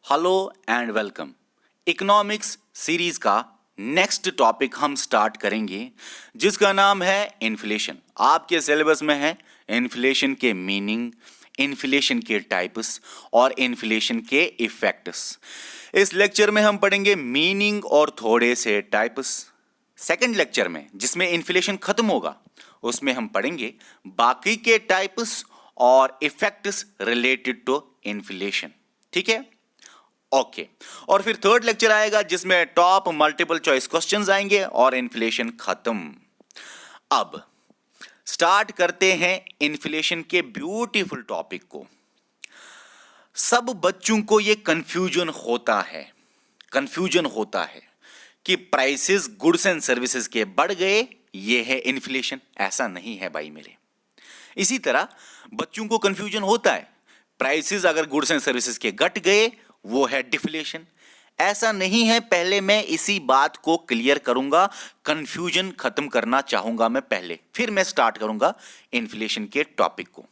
Hello and welcome. Economics series का next topic हम start करेंगे जिसका नाम है इन्फ्लेशन। आपके सिलेबस में है इन्फ्लेशन के मीनिंग, इन्फ्लेशन के टाइप्स और इन्फ्लेशन के इफेक्ट्स। इस लेक्चर में हम पढ़ेंगे मीनिंग और थोड़े से टाइप्स। सेकंड लेक्चर में जिसमें इन्फ्लेशन खत्म होगा उसमें हम पढ़ेंगे बाकी के टाइप्स और इफेक्ट्स रिलेटेड टू इन्फ्लेशन। ठीक है, ओके। और फिर थर्ड लेक्चर आएगा जिसमें टॉप मल्टीपल चॉइस क्वेश्चंस आएंगे और इन्फ्लेशन खत्म। अब स्टार्ट करते हैं इन्फ्लेशन के ब्यूटीफुल टॉपिक को। सब बच्चों को यह कंफ्यूजन होता है कि प्राइसेस गुड्स एंड सर्विसेज के बढ़ गए, ये है इन्फ्लेशन। ऐसा नहीं है भाई मेरे। इसी तरह बच्चों को कंफ्यूजन होता है प्राइसेस अगर गुड्स एंड सर्विसेज के घट गए वो है डिफ्लेशन। ऐसा नहीं है। पहले मैं इसी बात को क्लियर करूंगा, कंफ्यूजन खत्म करना चाहूंगा मैं पहले, फिर मैं स्टार्ट करूंगा इन्फ्लेशन के टॉपिक को।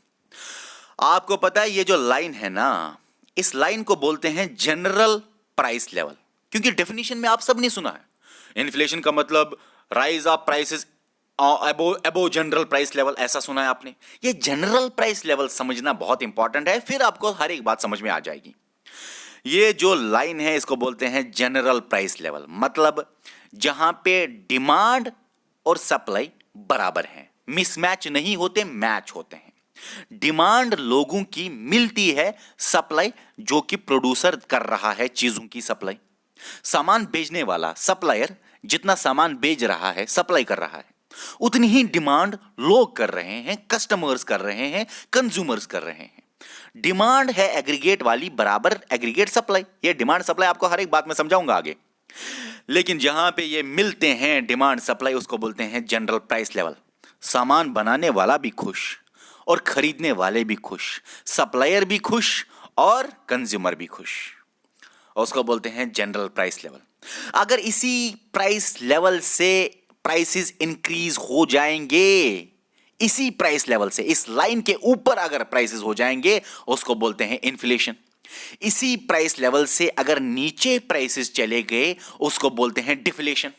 आपको पता है ये जो लाइन है ना, इस लाइन को बोलते हैं जनरल प्राइस लेवल, क्योंकि डेफिनेशन में आप सब ने सुना है इन्फ्लेशन का मतलब rise of prices above general price level, ऐसा सुना है आपने। ये जनरल प्राइस लेवल समझना बहुत इंपॉर्टेंट है, फिर आपको हर एक बात समझ में आ जाएगी। ये जो लाइन है इसको बोलते हैं जनरल प्राइस लेवल, मतलब जहां पे डिमांड और सप्लाई बराबर है, मिसमैच नहीं होते, मैच होते हैं। डिमांड लोगों की मिलती है, सप्लाई जो कि प्रोड्यूसर कर रहा है चीजों की सप्लाई। सामान बेचने वाला सप्लायर जितना सामान बेच रहा है, सप्लाई कर रहा है, उतनी ही डिमांड लोग कर रहे हैं, कस्टमर्स कर रहे हैं, कंज्यूमर्स कर रहे हैं। डिमांड है एग्रीगेट वाली बराबर एग्रीगेट सप्लाई। ये डिमांड सप्लाई आपको हर एक बात में समझाऊंगा आगे। लेकिन जहां पे ये मिलते हैं डिमांड सप्लाई, उसको बोलते हैं जनरल प्राइस लेवल। सामान बनाने वाला भी खुश और खरीदने वाले भी खुश, सप्लायर भी खुश और कंज्यूमर भी खुश, उसको बोलते हैं जनरल प्राइस लेवल। अगर इसी प्राइस लेवल से प्राइसेस इंक्रीज हो जाएंगे, इसी प्राइस लेवल से, इस लाइन के ऊपर अगर प्राइसेस हो जाएंगे उसको बोलते हैं इन्फ्लेशन। इसी प्राइस लेवल से अगर नीचे प्राइसेस चले गए उसको बोलते हैं डिफ्लेशन।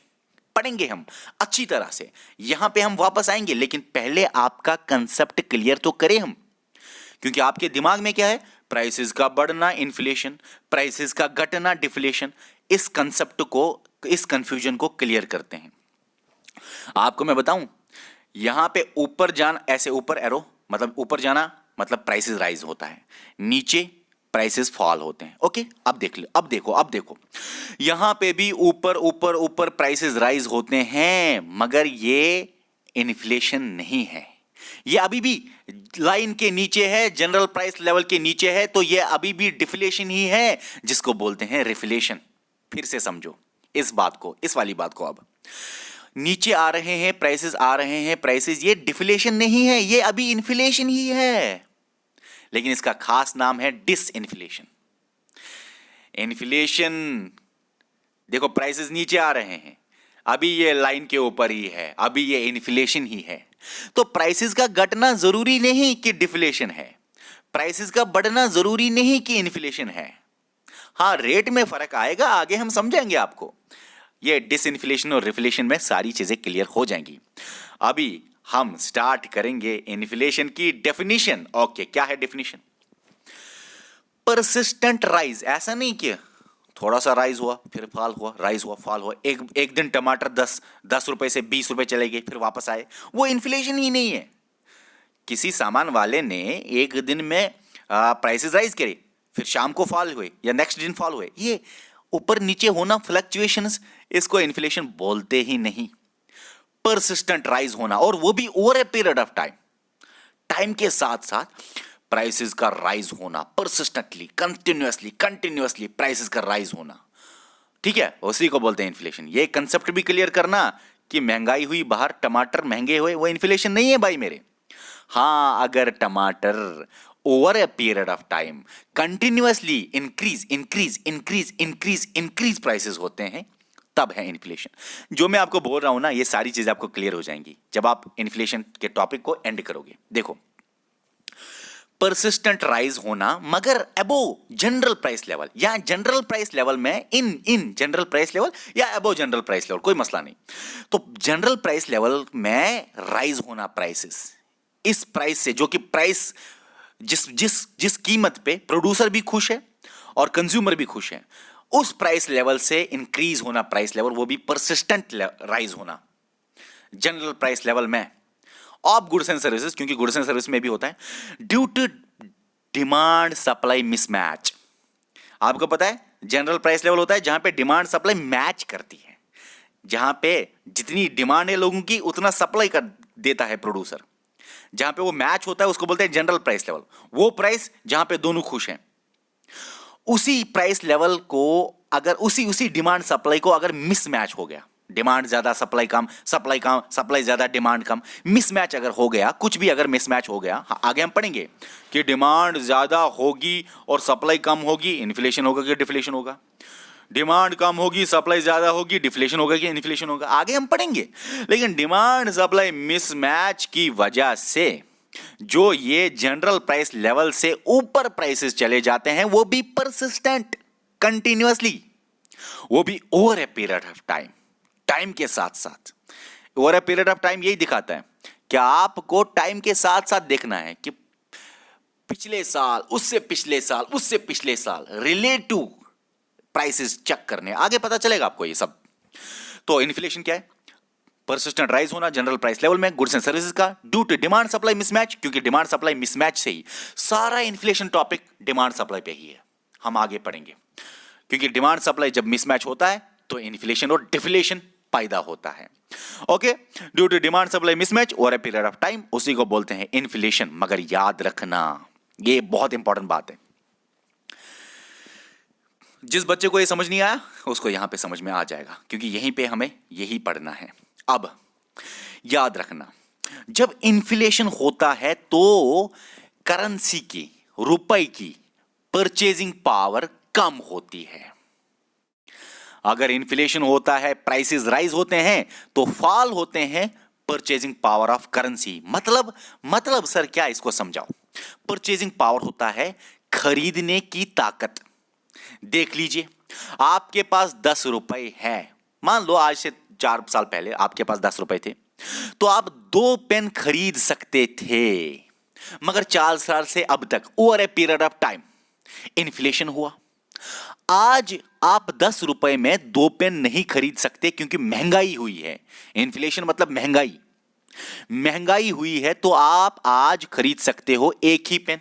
पढ़ेंगे हम अच्छी तरह से, यहां पे हम वापस आएंगे, लेकिन पहले आपका कंसेप्ट क्लियर तो करें हम, क्योंकि आपके दिमाग में क्या है, प्राइसेस का बढ़ना इन्फ्लेशन, प्राइसेस का घटना डिफ्लेशन। इस कंसेप्ट को, इस कंफ्यूजन को क्लियर करते हैं। आपको मैं बताऊं, यहां पे ऊपर जाना, ऐसे ऊपर एरो मतलब ऊपर जाना मतलब प्राइसेस राइज होता है, नीचे प्राइसेस फॉल होते हैं। ओके, अब देख लो, अब देखो यहां पे भी ऊपर ऊपर ऊपर प्राइसेस राइज होते हैं, मगर ये इन्फ्लेशन नहीं है। ये अभी भी लाइन के नीचे है, जनरल प्राइस लेवल के नीचे है, तो ये अभी भी डिफ्लेशन ही है, जिसको बोलते हैं रिफ्लेशन। फिर से समझो इस बात को, इस वाली बात को। अब नीचे आ रहे हैं प्राइसेस, आ रहे हैं प्राइसेस, ये डिफ्लेशन नहीं है, ये अभी इन्फ्लेशन ही है, लेकिन इसका खास नाम है डिसइन्फ्लेशन। इन्फ्लेशन देखो, प्राइसेस नीचे आ रहे हैं, अभी ये लाइन के ऊपर ही है, अभी ये इन्फ्लेशन ही है। तो प्राइसेस का घटना जरूरी नहीं कि डिफ्लेशन है, प्राइसेस का बढ़ना जरूरी नहीं कि इन्फ्लेशन है। हाँ, रेट में फर्क आएगा, आगे हम समझाएंगे आपको। ये डिसइन्फ्लेशन और रिफ्लेशन में सारी चीजें क्लियर हो जाएंगी। अभी हम स्टार्ट करेंगे इन्फ्लेशन की डेफिनेशन। ओके, क्या है डेफिनेशन? परसिस्टेंट राइज, ऐसा नहीं कि थोड़ा सा राइज हुआ फिर फॉल हुआ, राइज हुआ फॉल हुआ, एक दिन टमाटर 10 रुपए से 20 रुपए चले गए फिर वापस आए, वो इन्फ्लेशन ही नहीं है। किसी सामान वाले ने एक दिन में प्राइसेस राइज करे, फिर शाम को फॉल हुए या नेक्स्ट दिन फॉल हुए, ये ऊपर नीचे होना, फ्लक्चुएशंस, इसको इन्फ्लेशन बोलते ही नहीं। परसिस्टेंट राइज होना, और वो भी over a period of time, time के साथ साथ प्राइसेस का राइज होना, परसिस्टेंटली, कंटिन्यूअसली प्राइसेस का राइज होना, ठीक है, उसी को बोलते हैं इन्फ्लेशन। ये कंसेप्ट भी क्लियर करना कि महंगाई हुई बाहर, टमाटर महंगे हुए, वो इन्फ्लेशन नहीं है भाई मेरे। हाँ, अगर टमाटर over a period of time continuously increase prices होते हैं, तब है इन्फ्लेशन। जो मैं आपको बोल रहा हूं ना, ये सारी चीजें आपको क्लियर हो जाएंगी जब आप इन्फ्लेशन के टॉपिक को एंड करोगे। देखो, परसिस्टेंट राइज होना मगर अबोव जनरल प्राइस लेवल, या जनरल प्राइस लेवल में इन जनरल प्राइस लेवल या अबोव जनरल प्राइस लेवल, कोई मसला नहीं। तो जनरल प्राइस लेवल में राइज होना प्राइसेस, इस प्राइस से, जो कि प्राइस जिस जिस जिस कीमत पे प्रोड्यूसर भी खुश है और कंज्यूमर भी खुश है, उस प्राइस लेवल से इंक्रीज होना प्राइस लेवल, वो भी परसिस्टेंट राइज होना जनरल प्राइस लेवल में ऑफ गुड्स एंड सर्विसेज, क्योंकि गुड्स एंड सर्विस में भी होता है, due to demand supply mismatch. आपको पता है जनरल प्राइस लेवल होता है जहां पे डिमांड सप्लाई मैच करती है, जहां पे जितनी डिमांड है लोगों की उतना सप्लाई कर देता है प्रोड्यूसर, जहां पे वो मैच होता है उसको बोलते हैं जनरल प्राइस लेवल। वो प्राइस जहां पे दोनों खुश हैं, उसी प्राइस लेवल को अगर उसी डिमांड सप्लाई को अगर मिसमैच हो गया, डिमांड ज्यादा सप्लाई कम, सप्लाई ज्यादा डिमांड कम, मिसमैच अगर हो गया, कुछ भी अगर मिसमैच हो गया, आगे हम पढ़ेंगे कि डिमांड ज्यादा होगी और सप्लाई कम होगी, इन्फ्लेशन होगा कि डिफ्लेशन होगा, डिमांड कम होगी सप्लाई ज्यादा होगी, डिफ्लेशन होगा कि इन्फ्लेशन होगा, आगे हम पढ़ेंगे। लेकिन डिमांड सप्लाई मिसमैच की वजह से जो ये जनरल प्राइस लेवल से ऊपर प्राइसेस चले जाते हैं, वो भी परसिस्टेंट, कंटिन्यूअसली, वो भी over a period of time, time के साथ साथ। Over a period of time यही दिखाता है कि आपको टाइम के साथ साथ देखना है कि पिछले साल, उससे पिछले साल, उससे पिछले साल रिलेटिव प्राइसेस चेक करने, आगे पता चलेगा आपको ये सब। तो इन्फ्लेशन क्या है? परसिस्टेंट राइज होना जनरल प्राइस लेवल में गुड्स एंड सर्विसेज का, due to demand supply mismatch, क्योंकि डिमांड सप्लाई मिसमैच से ही सारा इन्फ्लेशन टॉपिक डिमांड सप्लाई पे ही है, हम आगे पढ़ेंगे। क्योंकि डिमांड सप्लाई जब मिसमैच होता है तो इन्फ्लेशन और डिफ्लेशन पैदा होता है। Okay, due to demand supply mismatch over a period of time, उसी को बोलते हैं इन्फ्लेशन। मगर याद रखना, ये बहुत इंपॉर्टेंट बात है, जिस बच्चे को ये समझ नहीं आया उसको यहां पे समझ में आ जाएगा, क्योंकि यहीं पे हमें यही पढ़ना है। अब याद रखना, जब इन्फ्लेशन होता है तो करेंसी की, रुपए की परचेजिंग पावर कम होती है। अगर इन्फ्लेशन होता है, प्राइसेस राइज होते हैं, तो फॉल होते हैं परचेजिंग पावर ऑफ करेंसी। मतलब सर क्या, इसको समझाओ। परचेजिंग पावर होता है खरीदने की ताकत। देख लीजिए, आपके पास 10 रुपए है, मान लो आज से 4 साल पहले आपके पास 10 रुपए थे, तो आप 2 पेन खरीद सकते थे। मगर 4 साल से अब तक over a period of time inflation हुआ, आज आप 10 रुपए में 2 पेन नहीं खरीद सकते, क्योंकि महंगाई हुई है। इन्फ्लेशन मतलब महंगाई हुई है, तो आप आज खरीद सकते हो एक ही पेन।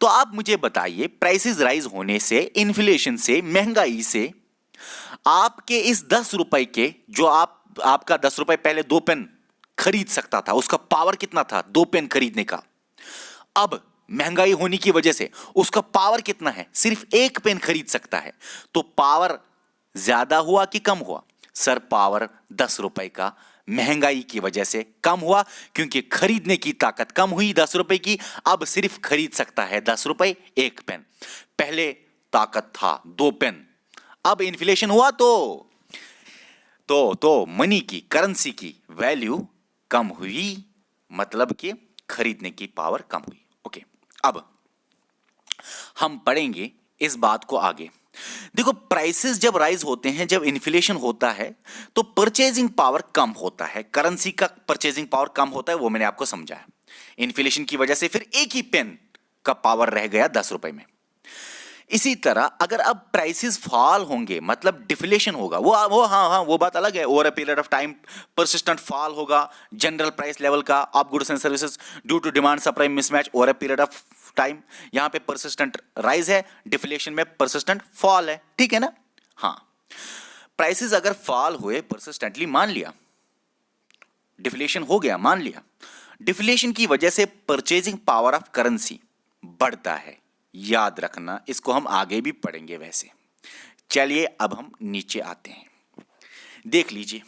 तो आप मुझे बताइए, प्राइसेस राइज होने से, इन्फ्लेशन से, महंगाई से, आपके इस 10 रुपए के, जो आपका 10 रुपए पहले 2 पेन खरीद सकता था, उसका पावर कितना था 2 पेन खरीदने का, अब महंगाई होने की वजह से उसका पावर कितना है, सिर्फ 1 पेन खरीद सकता है। तो पावर ज्यादा हुआ कि कम हुआ? सर पावर 10 रुपए का महंगाई की वजह से कम हुआ, क्योंकि खरीदने की ताकत कम हुई 10 रुपए की, अब सिर्फ खरीद सकता है 10 रुपए 1 पेन। पहले ताकत था 2 पेन, अब इन्फ्लेशन हुआ तो मनी की, करेंसी की वैल्यू कम हुई, मतलब कि खरीदने की पावर कम हुई। ओके, अब हम पढ़ेंगे इस बात को आगे। देखो, प्राइसेस जब राइज होते हैं, जब इन्फ्लेशन होता है, तो परचेजिंग पावर कम होता है, करेंसी का परचेजिंग पावर कम होता है, वो मैंने आपको समझाया। इन्फ्लेशन की वजह से फिर एक ही पेन का पावर रह गया 10 रुपए में। इसी तरह अगर अब प्राइसेस फॉल होंगे, मतलब डिफ्लेशन होगा, वो बात अलग है। Over a period of time persistent fall होगा जनरल प्राइस लेवल का of goods and services due to demand supply mismatch over a period of time. यहां पे परसिस्टेंट राइज है, डिफ्लेशन में परसिस्टेंट फॉल है, ठीक है ना? हाँ, प्राइसेस अगर फॉल हुए परसिस्टेंटली, मान लिया डिफ्लेशन हो गया, मान लिया डिफ्लेशन की वजह से परचेजिंग पावर ऑफ करेंसी बढ़ता है। याद रखना, इसको हम आगे भी पढ़ेंगे वैसे। चलिए अब हम नीचे आते हैं, देख लीजिए,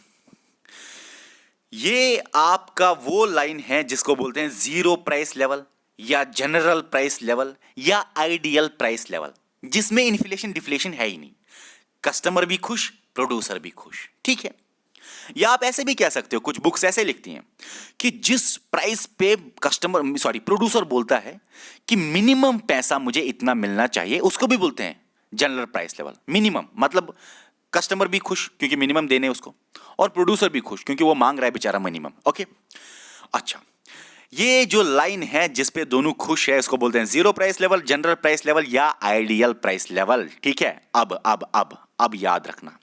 ये आपका वो लाइन है जिसको बोलते हैं जीरो प्राइस लेवल या जनरल प्राइस लेवल या आइडियल प्राइस लेवल, जिसमें इन्फ्लेशन डिफ्लेशन है ही नहीं, कस्टमर भी खुश, प्रोड्यूसर भी खुश, ठीक है। या आप ऐसे भी कह सकते हो, कुछ बुक्स ऐसे लिखती हैं कि जिस प्राइस पे प्रोड्यूसर बोलता है कि मिनिमम पैसा मुझे इतना मिलना चाहिए, उसको भी बोलते हैं जनरल प्राइस लेवल। मिनिमम मतलब कस्टमर भी खुश क्योंकि मिनिमम देने उसको, और प्रोड्यूसर भी खुश क्योंकि वो मांग रहा है बेचारा मिनिमम। ओके, अच्छा, ये जो लाइन है जिस पे दोनों खुश है, इसको बोलते हैं zero price level, general price level या आइडियल प्राइस लेवल। ठीक है, अब याद रखना,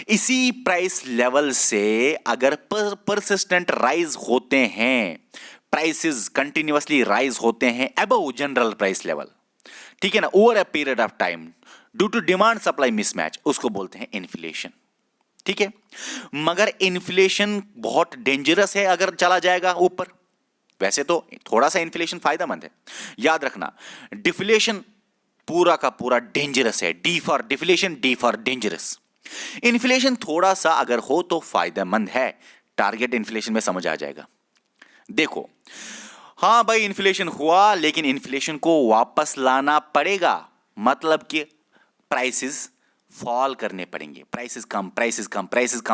इसी प्राइस लेवल से अगर परसिस्टेंट राइज होते हैं, प्राइसेस कंटिन्यूअसली राइज होते हैं अबव जनरल प्राइस लेवल, ठीक है ना, over a period of time due to demand supply mismatch, उसको बोलते हैं इन्फ्लेशन। ठीक है, मगर इन्फ्लेशन बहुत डेंजरस है अगर चला जाएगा ऊपर। वैसे तो थोड़ा सा इन्फ्लेशन फायदेमंद है, याद रखना, डिफ्लेशन पूरा का पूरा डेंजरस है। D for deflation, D for dangerous. Inflation थोड़ा सा अगर हो तो फायदेमंद है, टारगेट इन्फ्लेशन में समझ आ जाएगा। देखो, हां भाई इन्फ्लेशन हुआ, लेकिन इन्फ्लेशन को वापस लाना पड़ेगा, मतलब कि प्राइसेस फॉल करने पड़ेंगे। प्राइसेस कम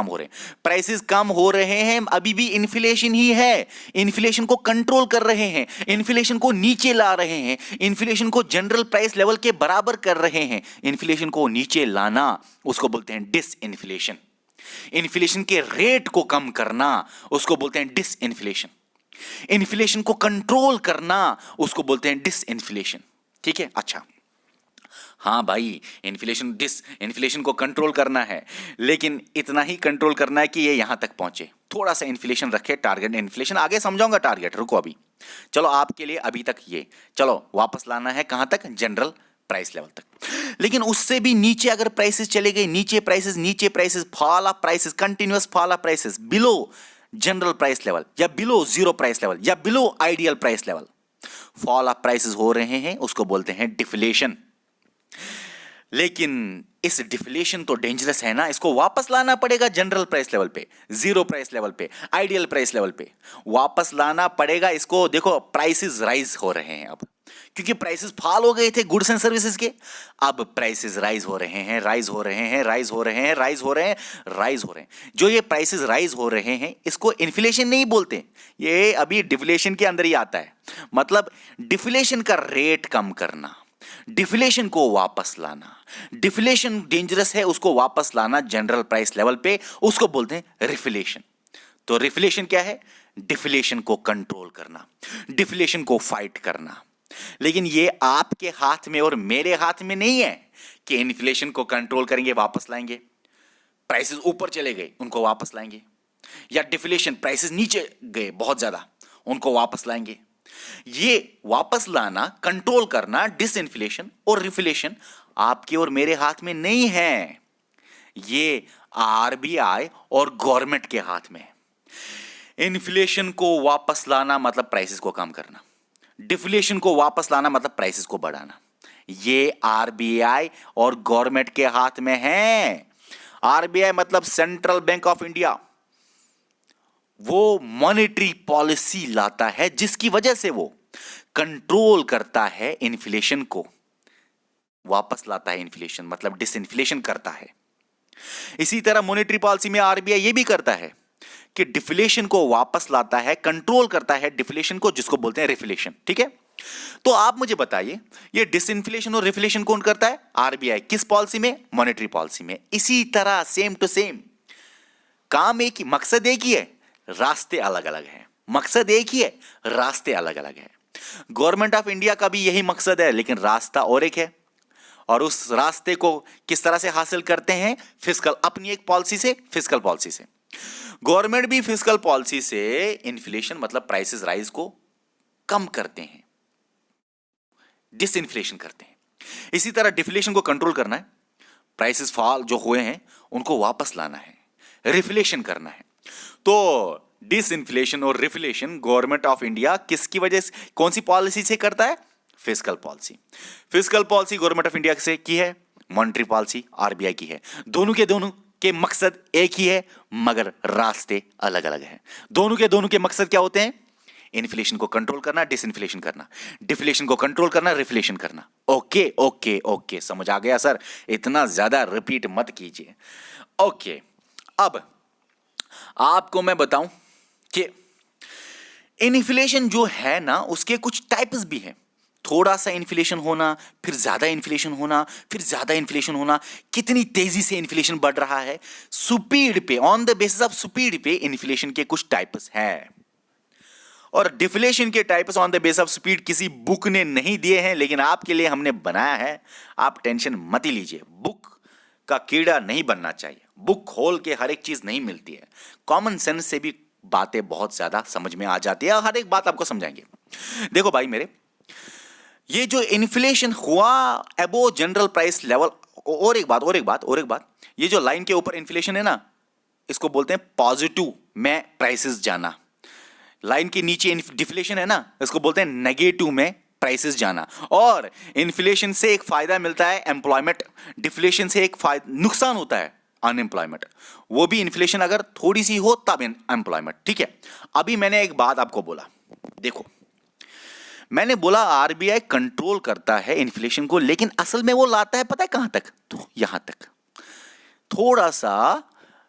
हो रहे हैं, प्राइसेस कम हो रहे हैं, अभी भी इन्फ्लेशन ही है। इन्फ्लेशन को कंट्रोल कर रहे हैं, इन्फ्लेशन को नीचे ला रहे हैं, इन्फ्लेशन को जनरल प्राइस लेवल के बराबर कर रहे हैं। इन्फ्लेशन को नीचे लाना उसको बोलते हैं डिसइन्फ्लेशन। इन्फ्लेशन के रेट को कम करना उसको बोलते हैं डिसइन्फ्लेशन। इन्फ्लेशन को कंट्रोल करना उसको बोलते हैं डिसइन्फ्लेशन। ठीक है, अच्छा, हाँ भाई इन्फ्लेशन को कंट्रोल करना है, लेकिन इतना ही कंट्रोल करना है कि ये यहां तक पहुंचे। थोड़ा सा इन्फ्लेशन रखे, टारगेट इन्फ्लेशन आगे समझाऊंगा, टारगेट रुको अभी। चलो आपके लिए अभी तक ये, चलो वापस लाना है कहां तक, जनरल प्राइस लेवल तक। लेकिन उससे भी नीचे अगर प्राइसेस चले गए, नीचे prices fall of prices, continuous fall of prices below general price level या बिलो जीरो प्राइस लेवल या below ideal price level, fall of prices हो रहे हैं, उसको बोलते हैं डिफ्लेशन। लेकिन इस डिफ्लेशन तो डेंजरस है ना, इसको वापस लाना पड़ेगा जनरल प्राइस लेवल पे, जीरो प्राइस लेवल पे, आइडियल प्राइस लेवल पे वापस लाना पड़ेगा इसको। देखो प्राइसेस राइज हो रहे हैं अब, क्योंकि प्राइसेस फॉल हो गए थे गुड्स एंड सर्विसेज के, अब प्राइसेस राइज हो रहे हैं, जो ये प्राइसेस राइज हो रहे हैं इसको इन्फ्लेशन नहीं बोलते, ये अभी डिफ्लेशन के अंदर ही आता है। मतलब डिफ्लेशन का रेट कम करना, डिफ्लेशन को वापस लाना, डिफ्लेशन डेंजरस है उसको वापस लाना जनरल प्राइस लेवल पे, उसको बोलते हैं रिफ्लेशन। तो रिफ्लेशन क्या है, डिफ्लेशन को कंट्रोल करना, डिफ्लेशन को फाइट करना। लेकिन ये आपके हाथ में और मेरे हाथ में नहीं है कि इन्फ्लेशन को कंट्रोल करेंगे वापस लाएंगे, प्राइसेस ऊपर चले गए उनको वापस लाएंगे, या डिफ्लेशन प्राइसेस नीचे गए बहुत ज्यादा उनको वापस लाएंगे। ये वापस लाना, कंट्रोल करना, डिसइन्फ्लेशन और रिफ्लेशन आपके और मेरे हाथ में नहीं है, ये आरबीआई और गवर्नमेंट के हाथ में है। इन्फ्लेशन को वापस लाना मतलब प्राइसेस को कम करना, डिफ्लेशन को वापस लाना मतलब प्राइसेस को बढ़ाना, ये आरबीआई और गवर्नमेंट के हाथ में है। आरबीआई मतलब सेंट्रल बैंक ऑफ इंडिया, वो मॉनेटरी पॉलिसी लाता है जिसकी वजह से वो कंट्रोल करता है इन्फ्लेशन को, वापस लाता है इन्फ्लेशन मतलब डिसइन्फ्लेशन करता है। इसी तरह मॉनेटरी पॉलिसी में आरबीआई ये भी करता है कि डिफ्लेशन को वापस लाता है, कंट्रोल करता है डिफ्लेशन को, जिसको बोलते हैं रिफ्लेशन। ठीक है, तो आप मुझे बताइए ये डिसइन्फ्लेशन और रिफ्लेशन कौन करता है, आरबीआई। किस पॉलिसी में, मॉनेटरी पॉलिसी में। इसी तरह सेम टू सेम, काम एक ही, मकसद एक ही है, रास्ते अलग अलग हैं। मकसद एक ही है, रास्ते अलग अलग हैं। गवर्नमेंट ऑफ इंडिया का भी यही मकसद है, लेकिन रास्ता और एक है। और उस रास्ते को किस तरह से हासिल करते हैं, फिस्कल, अपनी एक पॉलिसी से, फिस्कल पॉलिसी से। गवर्नमेंट भी फिस्कल पॉलिसी से इन्फ्लेशन मतलब प्राइसेस राइज को कम करते हैं, डिसइन्फ्लेशन करते हैं। इसी तरह डिफ्लेशन को कंट्रोल करना है, प्राइसेस फॉल जो हुए हैं उनको वापस लाना है, रिफ्लेशन करना है। तो डिसइन्फ्लेशन और रिफ्लेशन गवर्नमेंट ऑफ इंडिया किसकी वजह से, कौन सी पॉलिसी से करता है, fiscal policy. Fiscal policy government of India से की है, मॉनेटरी पॉलिसी आरबीआई की है। दोनों के मकसद एक ही है, मगर रास्ते अलग अलग हैं। दोनों के मकसद क्या होते हैं, इन्फ्लेशन को कंट्रोल करना, डिसइन्फ्लेशन करना, डिफ्लेशन को कंट्रोल करना, रिफ्लेशन करना। ओके ओके ओके, समझ आ गया सर, इतना ज्यादा रिपीट मत कीजिए। ओके, अब आपको मैं बताऊं कि इन्फ्लेशन जो है ना उसके कुछ टाइप्स भी हैं। थोड़ा सा इन्फ्लेशन होना, फिर ज्यादा इन्फ्लेशन होना, फिर ज्यादा इन्फ्लेशन होना, कितनी तेजी से इन्फ्लेशन बढ़ रहा है, स्पीड पे, on the basis of speed पे इन्फ्लेशन के कुछ टाइप्स हैं। और डिफ्लेशन के types on the base of speed किसी बुक ने नहीं दिए हैं, लेकिन आपके लिए हमने बनाया है। आप टेंशन मत ही लीजिए, बुक का कीड़ा नहीं बनना चाहिए। बुक खोल के हर एक चीज नहीं मिलती है, कॉमन सेंस से भी बातें बहुत ज्यादा समझ में आ जाती है और हर एक बात आपको समझाएंगे। देखो भाई मेरे, ये जो इन्फ्लेशन हुआ अबो जनरल प्राइस लेवल, और एक बात, ये जो लाइन के ऊपर इन्फ्लेशन है ना, इसको बोलते हैं पॉजिटिव में प्राइसेस जाना। लाइन के नीचे डिफ्लेशन है ना, इसको बोलते हैं नेगेटिव में प्राइसेस जाना। और इन्फ्लेशन से एक फायदा मिलता है एम्प्लॉयमेंट, डिफ्लेशन से एक नुकसान होता है अनएम्प्लॉयमेंट। वो भी इन्फ्लेशन अगर थोड़ी सी हो तब एम्प्लॉयमेंट। ठीक है, अभी मैंने एक बात आपको बोला, देखो मैंने बोला आरबीआई कंट्रोल करता है इन्फ्लेशन को, लेकिन असल में वो लाता है पता है कहां तक, तो यहां तक, थोड़ा सा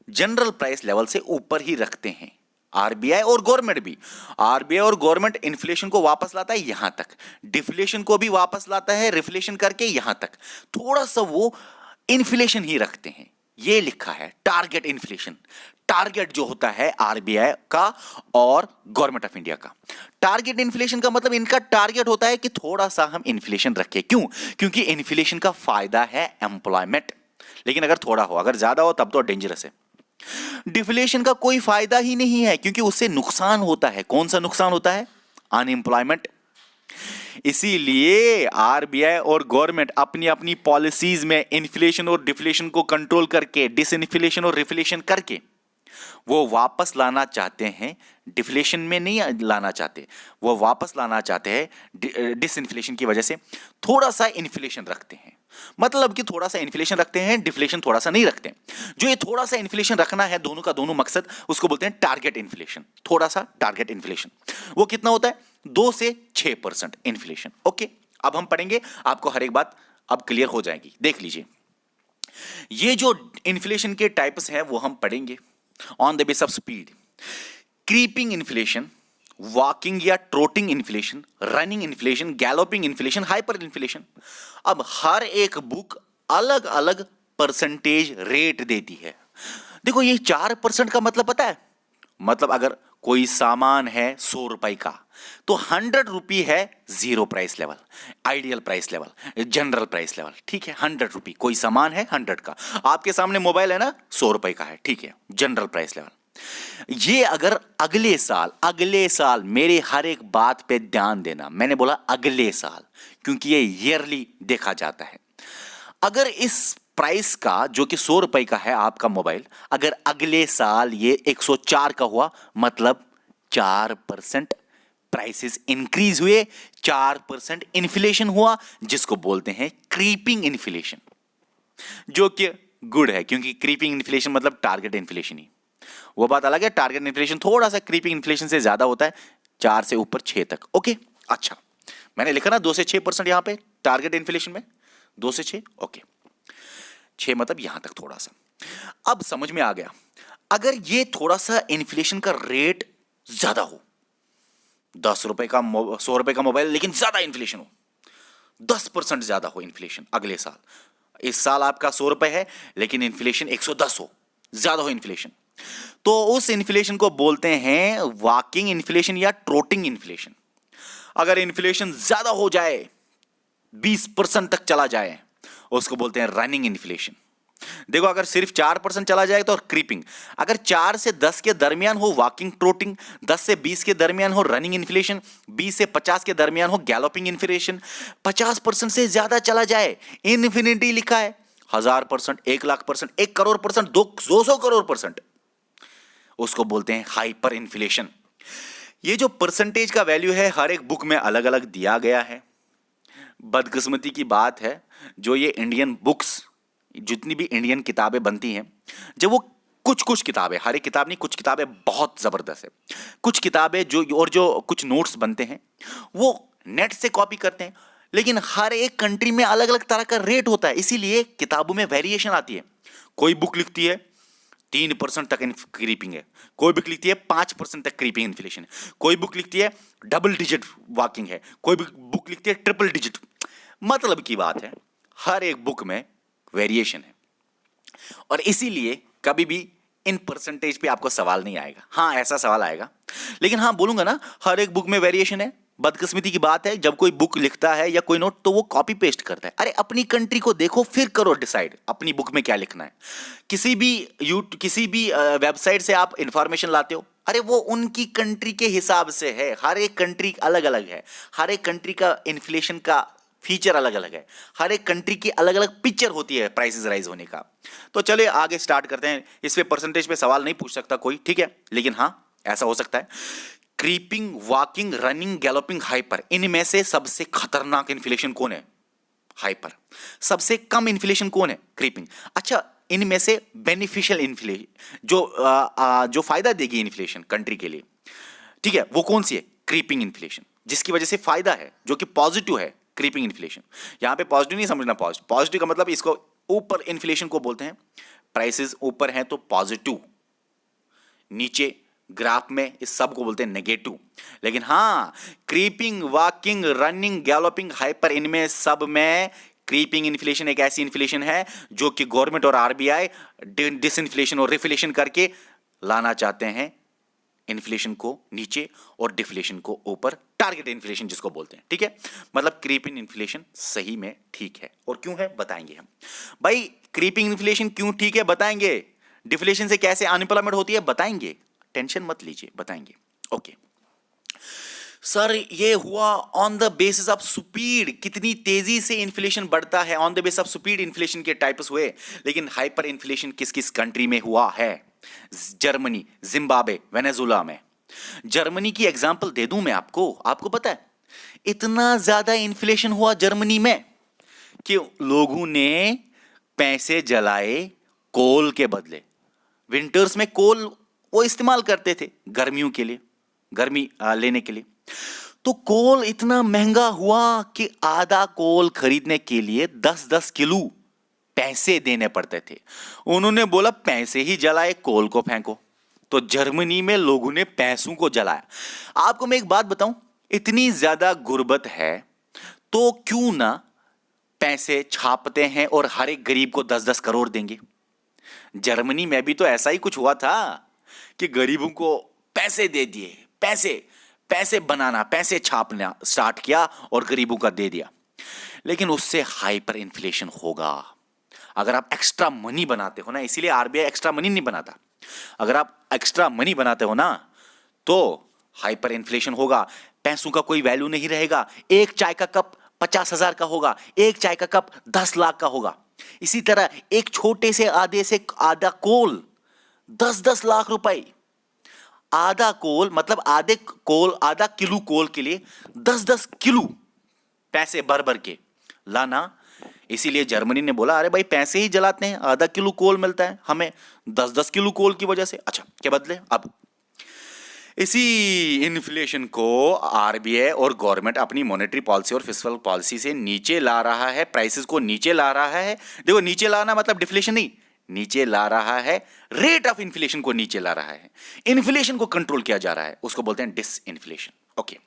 जनरल प्राइस लेवल से ऊपर ही रखते हैं। आरबीआई और गवर्नमेंट भी, आरबीआई और गवर्नमेंट इन्फ्लेशन को वापस लाता है यहां तक, डिफ्लेशन को भी वापस लाता है रिफ्लेशन करके यहां तक, थोड़ा सा वो इन्फ्लेशन ही रखते हैं। ये लिखा है टारगेट इन्फ्लेशन। टारगेट जो होता है आरबीआई का और गवर्नमेंट ऑफ इंडिया का, टारगेट इन्फ्लेशन का मतलब इनका टारगेट होता है कि थोड़ा सा हम इन्फ्लेशन रखें। क्यों? क्योंकि इन्फ्लेशन का फायदा है एम्प्लॉयमेंट, लेकिन अगर थोड़ा हो, अगर ज्यादा हो तब तो डेंजरस है। डिफ्लेशन का कोई फायदा ही नहीं है, क्योंकि उससे नुकसान होता है। कौन सा नुकसान होता है? अनएम्प्लॉयमेंट। इसीलिए आरबीआई और गवर्नमेंट अपनी अपनी पॉलिसीज में इन्फ्लेशन और डिफ्लेशन को कंट्रोल करके, डिसइन्फ्लेशन और रिफ्लेशन करके वो वापस लाना चाहते हैं। डिफ्लेशन में नहीं लाना चाहते, वो वापस लाना चाहते हैं डिसइन्फ्लेशन की वजह से थोड़ा सा इन्फ्लेशन रखते हैं। मतलब कि थोड़ा सा इन्फ्लेशन रखते हैं, डिफ्लेशन थोड़ा सा नहीं रखते। जो ये थोड़ा सा इन्फ्लेशन रखना है, दोनों का दोनों मकसद, उसको बोलते हैं टारगेट इन्फ्लेशन। थोड़ा सा टारगेट इन्फ्लेशन वो कितना होता है? 2 से 6% इन्फ्लेशन। ओके, अब हम पढ़ेंगे, आपको हर एक बात अब क्लियर हो जाएगी। देख लीजिए, ये जो इन्फ्लेशन के टाइप्स हैं वो हम पढ़ेंगे on the base of speed. Creeping inflation, walking या trotting inflation, running inflation, galloping inflation, hyper inflation. अब हर एक बुक अलग अलग परसेंटेज रेट देती है। देखो ये 4% का मतलब पता है? मतलब अगर कोई सामान है 100 रुपए का, तो 100 रुपये है zero price level, ideal price level, general price level. ठीक है, 100 रुपये कोई सामान है 100 का। आपके सामने मोबाइल है ना, 100 रुपए का है, ठीक है, जनरल प्राइस लेवल। ये अगर अगले साल मेरे हर एक बात पे ध्यान देना, मैंने बोला अगले साल, क्योंकि ये ईयरली देखा जाता है। अगर इस प्राइस का, जो कि 100 रुपए का है आपका मोबाइल, अगर अगले साल ये 104 का हुआ, मतलब 4% प्राइसेस इंक्रीज हुए, 4% इन्फ्लेशन हुआ, जिसको बोलते हैं क्रीपिंग इन्फ्लेशन, जो कि गुड है, क्योंकि क्रीपिंग इन्फ्लेशन मतलब टारगेट इन्फ्लेशन ही। वो बात अलग है, टारगेट इन्फ्लेशन थोड़ा सा क्रीपिंग इन्फ्लेशन से ज्यादा होता है, 4 से ऊपर 6 तक। ओके, अच्छा, मैंने लिखा ना 2 से 6% यहां पे टारगेट इन्फ्लेशन में, 2 से 6। ओके, 6 मतलब यहां तक थोड़ा सा। अब समझ में आ गया, अगर ये थोड़ा सा इन्फ्लेशन का रेट ज्यादा हो, 10 रुपए का 100 रुपए का मोबाइल, लेकिन ज्यादा इन्फ्लेशन हो, 10% ज्यादा हो इन्फ्लेशन अगले साल। इस साल आपका 100 रुपए है, लेकिन इन्फ्लेशन 110 हो, ज्यादा हो इन्फ्लेशन, तो उस इन्फ्लेशन को बोलते हैं वॉकिंग इन्फ्लेशन या ट्रोटिंग इन्फ्लेशन। अगर इन्फ्लेशन ज्यादा हो जाए, 20% तक चला जाए, उसको बोलते हैं रनिंग इन्फ्लेशन। देखो, अगर सिर्फ 4% चला जाए तो क्रीपिंग, अगर 4 से 10 के दरमियान हो वॉकिंग ट्रोटिंग, 10 से 20 के दरमियान हो रनिंग इन्फ्लेशन, 20 से 50 के दरमियान हो गैलोपिंग इन्फ्लेशन, 50% से ज्यादा चला जाए, इन्फिनिटी लिखा है, 1000%, 1,00,000%, 1 करोड़%, 200 करोड़%, उसको बोलते हैं हाइपर इन्फ्लेशन। ये जो परसेंटेज का वैल्यू है हर एक बुक में अलग अलग दिया गया है। बदकिस्मती की बात है, जो ये इंडियन बुक्स, जितनी भी इंडियन किताबें बनती हैं, जब वो कुछ किताबें, हर एक किताब नहीं, कुछ किताबें बहुत जबरदस्त है, कुछ किताबें जो कुछ नोट्स बनते हैं वो नेट से कॉपी करते हैं, लेकिन हर एक कंट्री में अलग अलग तरह का रेट होता है, इसीलिए किताबों में वेरिएशन आती है। कोई बुक लिखती है 3% तक क्रीपिंग है, कोई बुक लिखती है 5% तक क्रीपिंग इन्फ्लेशन है, कोई बुक लिखती है डबल डिजिट वॉकिंग है, कोई बुक लिखती है ट्रिपल डिजिट। मतलब की बात है हर एक बुक में वेरिएशन है, और इसीलिए कभी भी इन परसेंटेज पे आपको सवाल नहीं आएगा। हाँ ऐसा सवाल आएगा, लेकिन हाँ बोलूंगा ना हर एक बुक में वेरिएशन है। बदकिस्मती की बात है जब कोई बुक लिखता है या कोई नोट तो वो कॉपी पेस्ट करता है। अरे अपनी कंट्री को देखो फिर करो डिसाइड अपनी बुक में क्या लिखना है। किसी भी वेबसाइट से आप इंफॉर्मेशन लाते हो, अरे वो उनकी कंट्री के हिसाब से है, हर एक कंट्री अलग अलग है, हर एक कंट्री का इन्फ्लेशन का फीचर अलग अलग है, हर एक कंट्री की अलग अलग पिक्चर होती है प्राइसेस राइज होने का। तो चलिए आगे स्टार्ट करते हैं। इस पे परसेंटेज पे सवाल नहीं पूछ सकता कोई, ठीक है, लेकिन हाँ ऐसा हो सकता है creeping, walking, running, galloping, hyper, इनमें से सबसे खतरनाक इन्फ्लेशन कौन है? हाइपर। सबसे कम इन्फ्लेशन कौन है? क्रीपिंग। अच्छा इनमें से बेनिफिशियल इन्फ्लेशन जो फायदा देगी इन्फ्लेशन कंट्री के लिए, ठीक है, वो कौन सी है? क्रीपिंग इन्फ्लेशन, जिसकी वजह से फायदा है, जो कि पॉजिटिव है। क्रीपिंग इन्फ्लेशन, यहां पे पॉजिटिव नहीं समझना, पॉजिटिव का मतलब इसको ऊपर इन्फ्लेशन को बोलते हैं, प्राइसेस ऊपर हैं तो पॉजिटिव, नीचे ग्राफ में इस सब को बोलते हैं नेगेटिव। लेकिन हाँ creeping, walking, running, galloping, hyper, इनमें सब में क्रीपिंग इन्फ्लेशन एक ऐसी इन्फ्लेशन है जो कि गवर्नमेंट और आरबीआई डिसइन्फ्लेशन और रिफ्लेशन करके लाना चाहते हैं, इन्फ्लेशन को नीचे और डिफ्लेशन को ऊपर, टारगेट इन्फ्लेशन जिसको बोलते हैं, ठीक है। मतलब क्रीपिंग इन्फ्लेशन सही में ठीक है, और क्यों है बताएंगे हम। भाई क्रीपिंग इन्फ्लेशन क्यों ठीक है बताएंगे, डिफ्लेशन से कैसे अनएम्प्लॉयमेंट होती है बताएंगे, टेंशन मत लीजिए बताएंगे। ओके सर ये हुआ on the basis of speed, कितनी तेजी से इन्फ्लेशन बढ़ता है, on the basis of speed inflation के टाइप्स हुए। लेकिन हाइपर इन्फ्लेशन किस किस कंट्री में हुआ है? जर्मनी, जिम्बाब्वे, वेनेजुला में। जर्मनी की एग्जांपल दे दूं मैं आपको पता है इतना ज्यादा इन्फ्लेशन हुआ जर्मनी में कि लोगों ने पैसे जलाए कोल के बदले। विंटर्स में कोल वो इस्तेमाल करते थे गर्मियों के लिए, गर्मी लेने के लिए। तो कोल इतना महंगा हुआ कि आधा कोल खरीदने के लिए 10-10 किलो पैसे देने पड़ते थे। उन्होंने बोला पैसे ही जलाए कोल को फेंको। तो जर्मनी में लोगों ने पैसों को जलाया। आपको मैं एक बात बताऊं, इतनी ज्यादा गुर्बत है तो क्यों ना पैसे छापते हैं और हर एक गरीब को 10-10 करोड़ देंगे। जर्मनी में भी तो ऐसा ही कुछ हुआ था कि गरीबों को पैसे दे दिए, पैसे बनाना, पैसे छापना स्टार्ट किया और गरीबों का दे दिया। लेकिन उससे हाइपर इन्फ्लेशन होगा। अगर आप एक्स्ट्रा मनी बनाते हो ना, इसीलिए आरबीआई एक्स्ट्रा मनी नहीं बनाता, अगर आप एक्स्ट्रा मनी बनाते हो ना तो हाइपर इन्फ्लेशन होगा, पैसों का कोई वैल्यू नहीं रहेगा। एक चाय का कप 50,000 का होगा, एक चाय का कप 10 लाख का होगा। इसी तरह एक छोटे से आधा कोल 10-10 लाख रुपए, आधा कोल मतलब आधा किलो कोल के लिए 10-10 किलो पैसे भर भर के लाना। इसीलिए जर्मनी ने बोला अरे भाई पैसे ही जलाते हैं, आधा किलो कोल मिलता है हमें 10-10 किलो कोल की वजह से। अच्छा क्या बदले, अब इसी इन्फ्लेशन को आरबीआई और गवर्नमेंट अपनी मॉनेटरी पॉलिसी और फिस्कल पॉलिसी से नीचे ला रहा है, प्राइसेस को नीचे ला रहा है। देखो नीचे लाना मतलब डिफ्लेशन नहीं, नीचे ला रहा है, रेट ऑफ इन्फ्लेशन को नीचे ला रहा है, इन्फ्लेशन को कंट्रोल किया जा रहा है, उसको बोलते हैं डिसइन्फ्लेशन। ओके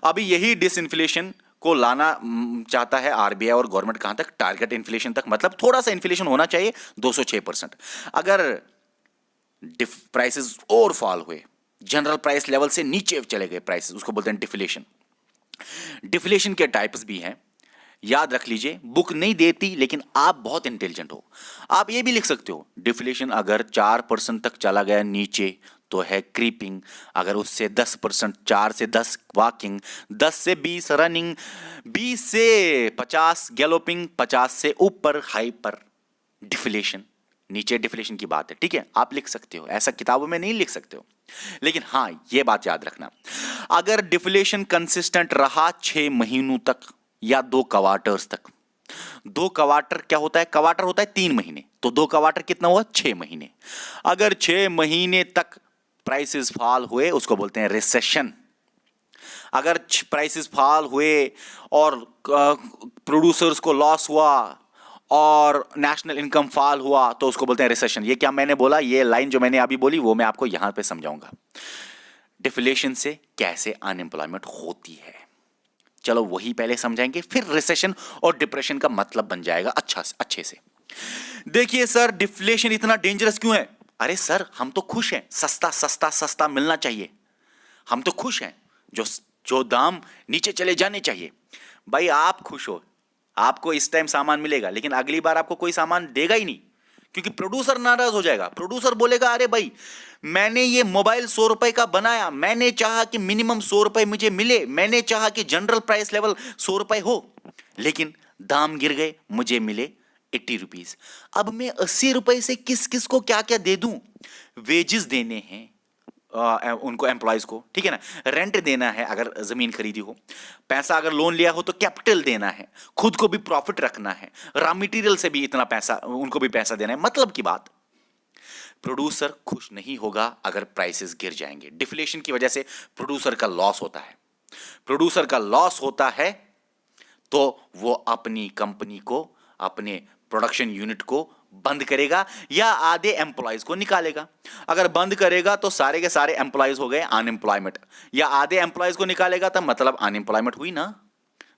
अभी यही डिसइन्फ्लेशन को लाना चाहता है आरबीआई और गवर्नमेंट कहां तक? टारगेट इन्फ्लेशन तक। मतलब थोड़ा सा इन्फ्लेशन होना चाहिए 206%। अगर प्राइसेस और फॉल हुए, जनरल प्राइस लेवल से नीचे चले गए प्राइसेस, उसको बोलते हैं डिफ्लेशन। डिफ्लेशन के टाइप्स भी हैं, याद रख लीजिए, बुक नहीं देती लेकिन आप बहुत इंटेलिजेंट हो, आप ये भी लिख सकते हो डिफ्लेशन अगर 4% तक चला गया नीचे तो है क्रीपिंग, अगर उससे 10%, 4 से 10 वॉकिंग, 10 से 20 रनिंग, 20 से 50 गैलोपिंग, 50 से ऊपर हाइपर डिफ्लेशन। नीचे डिफ्लेशन की बात है, ठीक है, आप लिख सकते हो, ऐसा किताबों में नहीं लिख सकते हो। लेकिन हाँ ये बात याद रखना, अगर डिफ्लेशन कंसिस्टेंट रहा 6 महीनों तक या 2 क्वार्टर्स तक, 2 क्वार्टर क्या होता है? क्वार्टर होता है 3 महीने, तो 2 क्वार्टर कितना हुआ? 6 महीने। अगर 6 महीने तक प्राइसेस फॉल हुए उसको बोलते हैं रिसेशन। अगर प्राइसेस फॉल हुए और प्रोड्यूसर्स को लॉस हुआ और नेशनल इनकम फॉल हुआ तो उसको बोलते हैं रिसेशन। ये क्या मैंने बोला, ये लाइन जो मैंने अभी बोली वो मैं आपको यहां पे समझाऊंगा, डिफ्लेशन से कैसे अनएम्प्लॉयमेंट होती है। चलो वही पहले समझाएंगे, फिर रिसेशन और डिप्रेशन का मतलब बन जाएगा अच्छे से। देखिए सर, डिफ्लेशन इतना डेंजरस क्यों है? अरे सर, हम तो खुश हैं, सस्ता सस्ता सस्ता मिलना चाहिए, हम तो खुश हैं, जो जो दाम नीचे चले जाने चाहिए। भाई आप खुश हो, आपको इस टाइम सामान मिलेगा, लेकिन अगली बार आपको कोई सामान देगा ही नहीं, क्योंकि प्रोड्यूसर नाराज हो जाएगा। प्रोड्यूसर बोलेगा अरे भाई मैंने ये मोबाइल 100 रुपए का बनाया, मैंने चाहा कि मिनिमम 100 रुपए मुझे मिले, मैंने चाहा कि जनरल प्राइस लेवल 100 रुपए हो, लेकिन दाम गिर गए, मुझे मिले 80 रुपीज। अब मैं 80 रुपए से किस किस को क्या क्या दे दूं? वेजेस देने हैं उनको, एम्प्लॉयज को, ठीक है ना, रेंट देना है अगर जमीन खरीदी हो, पैसा अगर लोन लिया हो तो कैपिटल देना है, खुद को भी प्रॉफिट रखना है, रॉ मटेरियल से भी इतना पैसा, उनको भी पैसा देना है। मतलब की बात, प्रोड्यूसर खुश नहीं होगा अगर प्राइसेस गिर जाएंगे। डिफ्लेशन की वजह से प्रोड्यूसर का लॉस होता है, प्रोड्यूसर का लॉस होता है तो वो अपनी कंपनी को, अपने प्रोडक्शन यूनिट को बंद करेगा या आधे एम्प्लॉयज को निकालेगा। अगर बंद करेगा तो सारे के सारे एम्प्लॉयज हो गए अनएम्प्लॉयमेंट, या आधे एम्प्लॉयज को निकालेगा तो मतलब अनएम्प्लॉयमेंट हुई ना,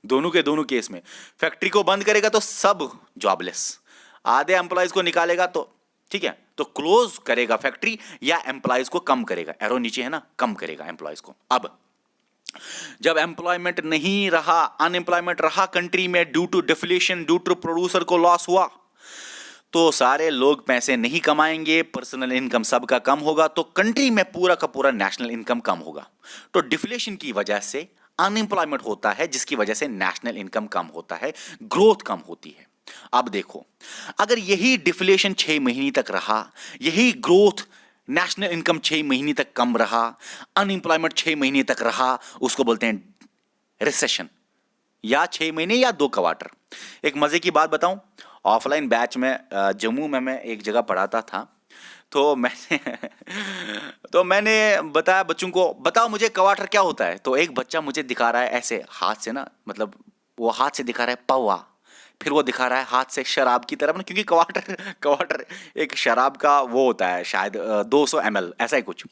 दोनों के दोनों केस में। फैक्ट्री को बंद करेगा तो सब जॉबलेस, आधे एम्प्लॉयज को निकालेगा तो ठीक है, तो क्लोज करेगा फैक्ट्री या एम्प्लॉयज को कम करेगा, एरो नीचे है ना, कम करेगा एम्प्लॉयज को। अब जब एम्प्लॉयमेंट नहीं रहा, अनएम्प्लॉयमेंट रहा कंट्री में, due to deflation, due to producer को लॉस हुआ, तो सारे लोग पैसे नहीं कमाएंगे, पर्सनल इनकम सबका कम होगा, तो कंट्री में पूरा का पूरा नेशनल इनकम कम होगा। तो डिफ्लेशन की वजह से अनएम्प्लॉयमेंट होता है, जिसकी वजह से नेशनल इनकम कम होता है, ग्रोथ कम होती है। अब देखो, अगर यही डिफ्लेशन 6 महीने तक रहा, यही ग्रोथ, नेशनल इनकम 6 महीने तक कम रहा, अनएम्प्लॉयमेंट 6 महीने तक रहा, उसको बोलते हैं रिसेशन, या 6 महीने या 2 क्वार्टर। एक मजे की बात बताऊं, ऑफलाइन बैच में जम्मू में मैं एक जगह पढ़ाता था, तो मैंने बताया बच्चों को, बताओ मुझे क्वार्टर क्या होता है। तो एक बच्चा मुझे दिखा रहा है ऐसे हाथ से ना, मतलब वो हाथ से दिखा रहा है पौवा, फिर वो दिखा रहा है हाथ से शराब की तरफ ना, क्योंकि क्वार्टर एक शराब का वो होता है शायद 200 ml ऐसा ही कुछ।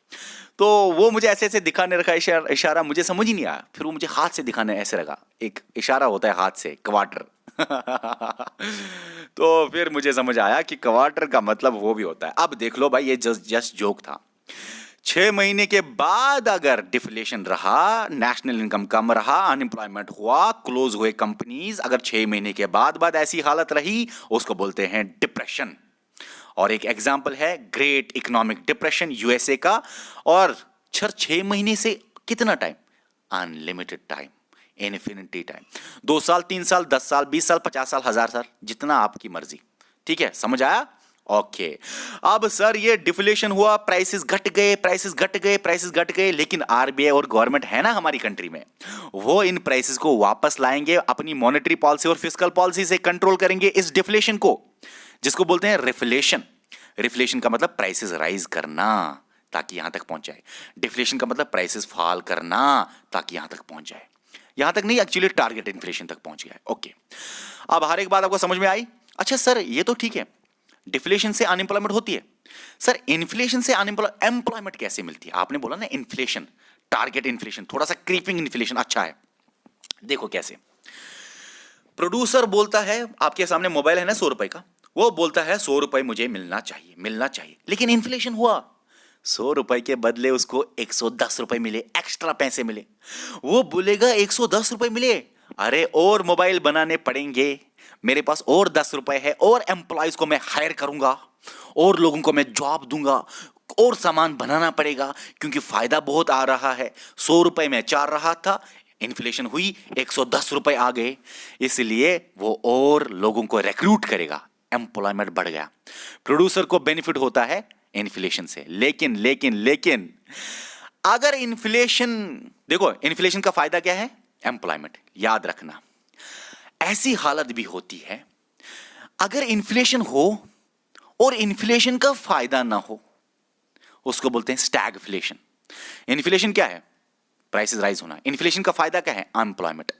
तो वो मुझे ऐसे ऐसे दिखाने रखा इशारा, मुझे समझ ही नहीं आया, फिर वो मुझे हाथ से दिखाने ऐसे रखा, एक इशारा होता है हाथ से, क्वार्टर। तो फिर मुझे समझ आया कि क्वार्टर का मतलब वो भी होता है। अब देख लो भाई, ये जस्ट जोक था। 6 महीने के बाद अगर डिफ्लेशन रहा, नेशनल इनकम कम रहा, अनएम्प्लॉयमेंट हुआ, क्लोज हुए कंपनीज, अगर 6 महीने के बाद ऐसी हालत रही, उसको बोलते हैं डिप्रेशन। और एक एग्जांपल है ग्रेट इकोनॉमिक डिप्रेशन यूएसए का। और 6 महीने से कितना time? Unlimited time, infinity time, 2 साल, 3 साल, 10 साल, 20 साल, 50 साल, 1000 साल, जितना आपकी मर्जी। ठीक है, समझ आया? ओके। अब सर ये डिफ्लेशन हुआ, प्राइसेस घट गए, प्राइसेस घट गए, प्राइसेस घट गए, लेकिन आरबीआई और गवर्नमेंट है ना हमारी कंट्री में, वो इन प्राइसेस को वापस लाएंगे, अपनी मॉनेटरी पॉलिसी और फिस्कल पॉलिसी से कंट्रोल करेंगे इस डिफ्लेशन को, जिसको बोलते हैं रिफ्लेशन। रिफ्लेशन का मतलब प्राइसेस राइज करना ताकि यहां तक पहुंच जाए, डिफ्लेशन का मतलब प्राइसेस फॉल करना ताकि यहां तक पहुंच जाए। यहां तक नहीं, एक्चुअली टारगेट इन्फ्लेशन तक पहुंच गया है। ओके, अब हर एक बात आपको समझ में आई? अच्छा सर, ये तो ठीक है, डिफ्लेशन से अनएम्प्लॉयमेंट होती है, सर इन्फ्लेशन से एम्प्लॉयमेंट कैसे मिलती है? आपने बोला ना इन्फ्लेशन, टारगेट इन्फ्लेशन, थोड़ा सा क्रीपिंग इन्फ्लेशन। अच्छा है, देखो कैसे। प्रोड्यूसर बोलता है, आपके सामने मोबाइल है ना 100 रुपए का, वो बोलता है 100 रुपए मुझे मिलना चाहिए, मिलना चाहिए, लेकिन इन्फ्लेशन हुआ, 100 रुपए के बदले उसको 110 रुपए मिले, एक्स्ट्रा पैसे मिले। वो बोलेगा 110 रुपए मिले, अरे और मोबाइल बनाने पड़ेंगे, मेरे पास और 10 रुपए है, और एम्प्लॉयज को मैं हायर करूंगा, और लोगों को मैं जॉब दूंगा, और सामान बनाना पड़ेगा, क्योंकि फायदा बहुत आ रहा है। 100 रुपए में चार रहा था, इन्फ्लेशन हुई, 110 रुपए आ गए, इसलिए वो और लोगों को रिक्रूट करेगा, एम्प्लॉयमेंट बढ़ गया। प्रोड्यूसर को बेनिफिट होता है इन्फ्लेशन से, लेकिन लेकिन लेकिन अगर इन्फ्लेशन, देखो इन्फ्लेशन का फायदा क्या है? एम्प्लॉयमेंट, याद रखना। ऐसी हालत भी होती है अगर इन्फ्लेशन हो और इन्फ्लेशन का फायदा ना हो, उसको बोलते हैं स्टैगफ्लेशन। इन्फ्लेशन क्या है? प्राइसेस राइज होना। इन्फ्लेशन का फायदा क्या है? अनएम्प्लॉयमेंट।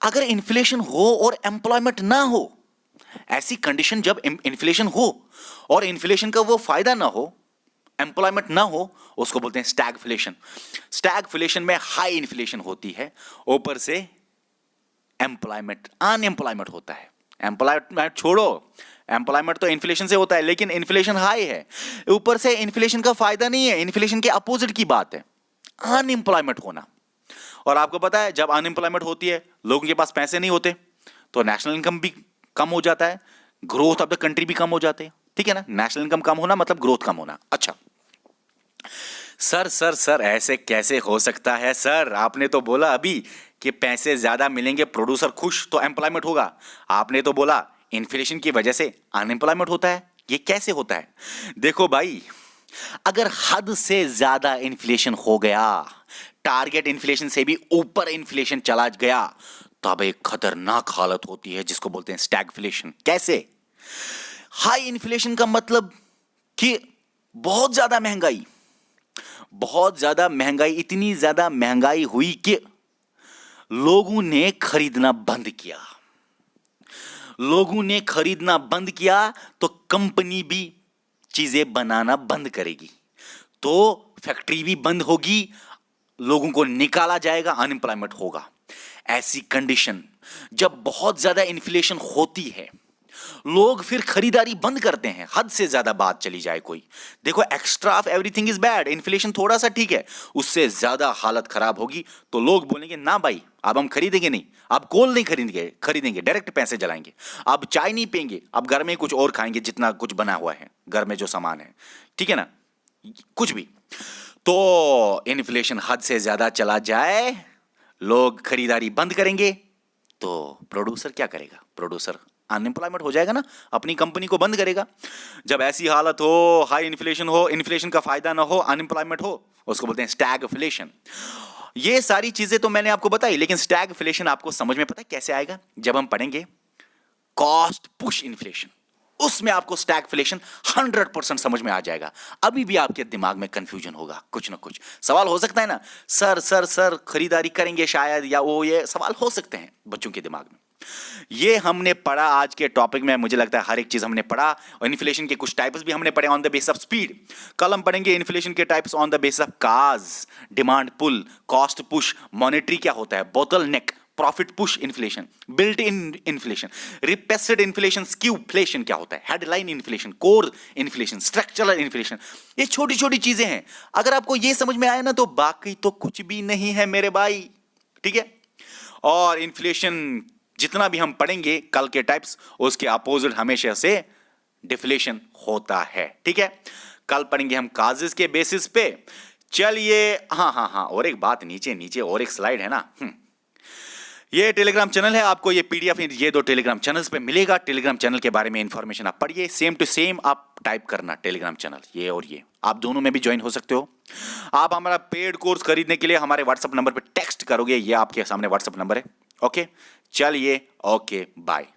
अगर इन्फ्लेशन हो और एम्प्लॉयमेंट ना हो, ऐसी कंडीशन जब इन्फ्लेशन हो और इन्फ्लेशन का वो फायदा ना हो, एम्प्लॉयमेंट ना हो, उसको बोलते हैं स्टैगफ्लेशन। स्टैगफ्लेशन में हाई इन्फ्लेशन होती है, ऊपर से एम्प्लॉयमेंट अनएम्प्लॉयमेंट होता है। एम्प्लॉयमेंट छोड़ो, एम्प्लॉयमेंट तो इन्फ्लेशन से होता है, लेकिन इन्फ्लेशन हाई है, ऊपर से इन्फ्लेशन का फायदा नहीं है, इन्फ्लेशन के अपोजिट की बात है, अनएम्प्लॉयमेंट होना। और आपको पता है जब अनएम्प्लॉयमेंट होती है, लोगों के पास पैसे नहीं होते, तो नेशनल इनकम भी कम हो जाता है, ग्रोथ ऑफ द कंट्री भी कम हो जाते हैं, ठीक है ना। नेशनल इनकम कम होना मतलब ग्रोथ कम होना। अच्छा सर सर सर ऐसे कैसे हो सकता है सर? आपने तो बोला अभी कि पैसे ज्यादा मिलेंगे, प्रोड्यूसर खुश, तो एम्प्लॉयमेंट होगा। आपने तो बोला इन्फ्लेशन की वजह से अनएम्प्लॉयमेंट होता है, ये कैसे होता है? देखो भाई, अगर हद से ज्यादा इन्फ्लेशन हो गया, टारगेट इन्फ्लेशन से भी ऊपर इन्फ्लेशन चला गया, तब एक खतरनाक हालत होती है जिसको बोलते हैं स्टैगफ्लेशन। कैसे? हाई इन्फ्लेशन का मतलब कि बहुत ज्यादा महंगाई, बहुत ज्यादा महंगाई, इतनी ज्यादा महंगाई हुई कि लोगों ने खरीदना बंद किया। लोगों ने खरीदना बंद किया तो कंपनी भी चीजें बनाना बंद करेगी, तो फैक्ट्री भी बंद होगी, लोगों को निकाला जाएगा, अनएम्प्लॉयमेंट होगा। ऐसी कंडीशन जब बहुत ज्यादा इन्फ्लेशन होती है, लोग फिर खरीदारी बंद करते हैं। हद से ज्यादा बात चली जाए कोई, देखो extra off everything is bad. Inflation थोड़ा सा ठीक है, उससे ज्यादा हालत खराब होगी तो लोग बोलेंगे ना भाई अब हम खरीदेंगे नहीं, अब कोल नहीं खरीदेंगे डायरेक्ट पैसे जलाएंगे, अब चाय नहीं पियेंगे, अब घर में कुछ और खाएंगे, जितना कुछ बना हुआ है घर में जो सामान है, ठीक है ना, कुछ भी। तो इन्फ्लेशन हद से ज्यादा चला जाए, लोग खरीदारी बंद करेंगे, तो प्रोड्यूसर क्या करेगा? प्रोड्यूसर अनएम्प्लॉयमेंट हो जाएगा ना, अपनी कंपनी को बंद करेगा। जब ऐसी हालत हो, हाई इन्फ्लेशन हो, इन्फ्लेशन का फायदा ना हो, अनएम्प्लॉयमेंट हो, उसको बोलते हैं स्टैगफ्लेशन। ये सारी चीजें तो मैंने आपको बताई, लेकिन स्टैगफ्लेशन आपको समझ में पता है कैसे आएगा? जब हम पढ़ेंगे कॉस्ट पुश इन्फ्लेशन, उसमें आपको स्टैगफ्लेशन 100% समझ में आ जाएगा। अभी भी आपके दिमाग में कंफ्यूजन होगा, कुछ ना कुछ सवाल हो सकता है ना, सर सर सर खरीदारी करेंगे शायद, या वो, ये सवाल हो सकते हैं बच्चों के दिमाग में। ये हमने पढ़ा आज के टॉपिक में, मुझे लगता है हर एक चीज हमने पढ़ा, और इन्फ्लेशन के कुछ टाइप्स भी हमने पढ़े on the base of speed. कल हम पढ़ेंगे इन्फ्लेशन के types on the base of cause, demand pull, cost push, monetary क्या होता है, bottleneck, profit push inflation, built in inflation, repressed inflation, stagflation क्या होता है, headline inflation, core inflation, structural inflation. ये छोटी छोटी चीजें हैं, अगर आपको ये समझ में आया ना तो बाकी तो कुछ भी नहीं है मेरे भाई, ठीक है। और इन्फ्लेशन जितना भी हम पढ़ेंगे कल के टाइप्स, उसके अपोजिट हमेशा से डिफ्लेशन होता है, ठीक है। कल पढ़ेंगे हम काजेस के बेसिस पे। चलिए, हाँ, और एक बात, नीचे और एक स्लाइड है ना, ये टेलीग्राम चैनल है, आपको ये पीडीएफ ये 2 टेलीग्राम चैनल्स पे मिलेगा। टेलीग्राम चैनल के बारे में इंफॉर्मेशन आप पढ़िए, सेम टू सेम आप टाइप करना टेलीग्राम चैनल, ये और ये, आप दोनों में भी ज्वाइन हो सकते हो। आप हमारा पेड कोर्स खरीदने के लिए हमारे व्हाट्सएप नंबर पे टेक्स्ट करोगे, ये आपके सामने व्हाट्सएप नंबर है, ओके। चलिए, ओके, बाय।